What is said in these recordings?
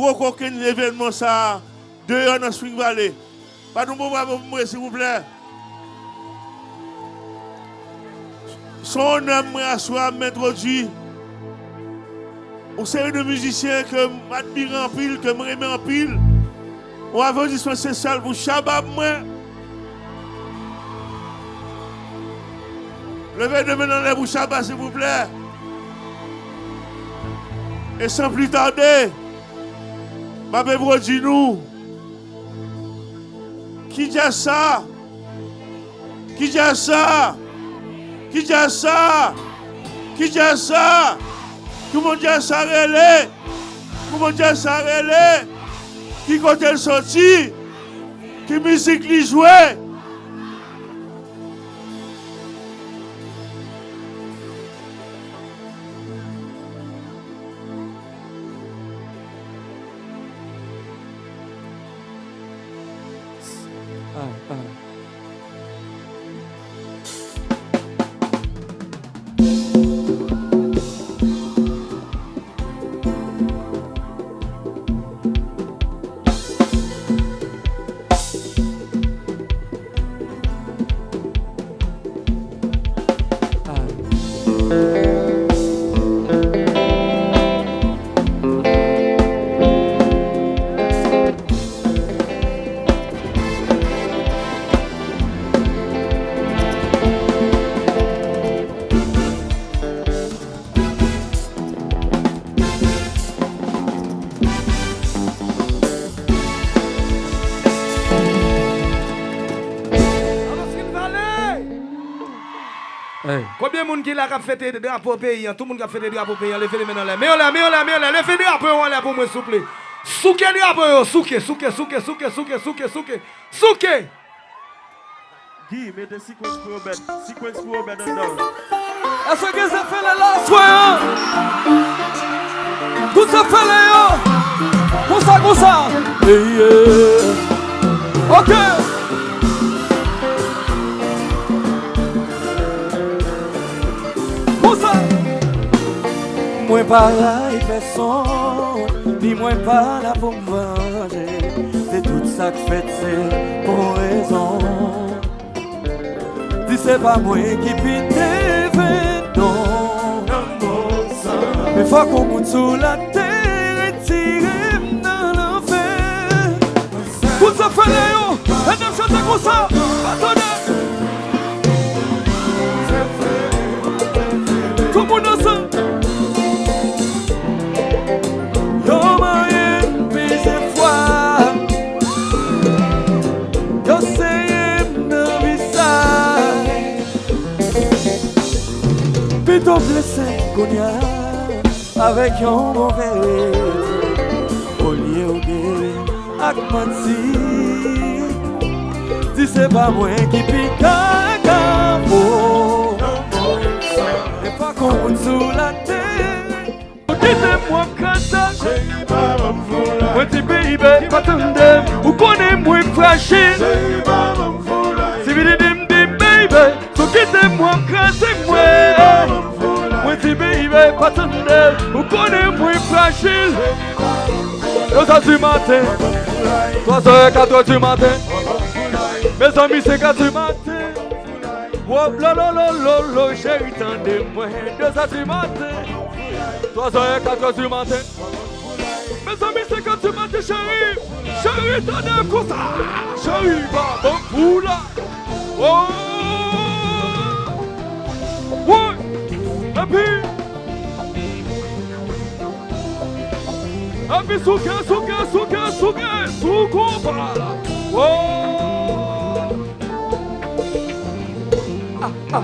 Gros coquin événement ça, dehors dans Spring Valley. Pas de bon moi, s'il vous plaît. Son homme à soi m'introduit. Une série de musiciens que m'admire en pile, que m'aime en pile. On a vendu spécial pour Shabab moi. Levez de main dans les bouches Shabab, s'il vous plaît. Et sans plus tarder, ma bébé dit nous. Qui dit ça? Qui dit ça? Qui dit ça? Qui dit ça? Comment dire ça relais? Comment dire ça relais? Qui côté le sorti? Qui musique lui jouait? Combien de monde qui a fait des drapeaux pays? Tout le monde a fait des drapeaux pays. Levez les mains dans l'air. Mais on l'a. Levez les drapeaux en l'air pour moi, s'il vous plaît. Souke les drapeaux. Souke. Guy, mettez sequence pour Obed. Sequence pour Obed dedans. Est-ce que ça fait la last fois? Tout ça fait les Comme ça. Ok. Moi pas là, personne, ni moi pas là pour me venger. C'est tout ça que fait, c'est pour raison. Dis c'est pas moi qui pite non. Mais faut qu'on monte sous la terre et tire dans l'enfer. Tout ça fait Léo, et ne chante comme ça, attendez. Tout le monde ensemble. Plutôt blessé qu'on y a avec un mauvais au lieu au gué à mentir. Si c'est pas moi qui pique à capot, et pas qu'on monte sous la terre. Quittez-moi kata, moi ti baby, pas t'endem, ou connais moi fragile. Si vous dites baby, so quittez-moi cassez-moi. Moi ti baby, pas t'endem, ou connais moi fragile. 2h du matin, 3h, 4h du matin. Mes amis, c'est 4h du matin. Wop, lolo, chérie, tendez-moi. 2h du matin, 3h, 4h du matin. Mes amis, c'est 4h du matin, chérie, tendez-moi ça. Chérie, va, bon fou là. Oh, ouais, et puis, souke, voilà. Oh, ah.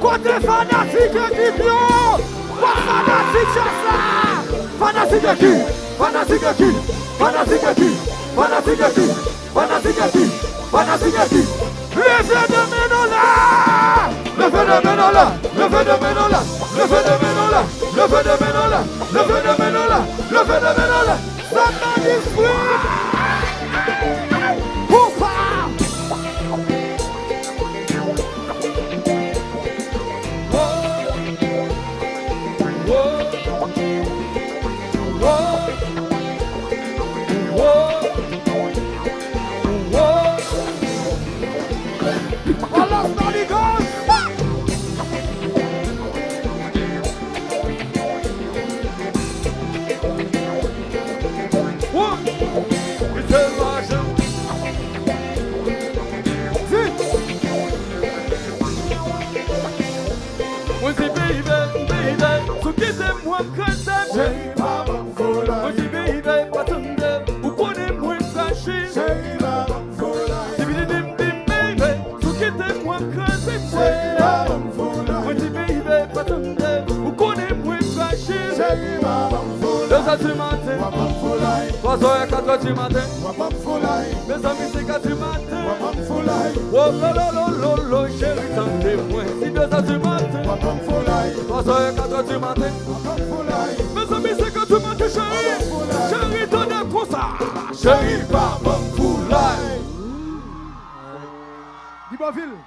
Côté fanatique qui vient, pas fanatique ça. Fanatique qui. Levez de main là. Levez de main là. le phénomène là, le phénomène là. Somebody scream. Hoopa. Du matin, 3h et 4h du matin, mes amis c'est 4h du matin, oh lolo, chérie, tendez-moi, si 2h du matin, 3h et 4h du matin, mes amis c'est 4h du matin, chérie, tendez-moi ça, chérie, papa, foulaille. Dibaville.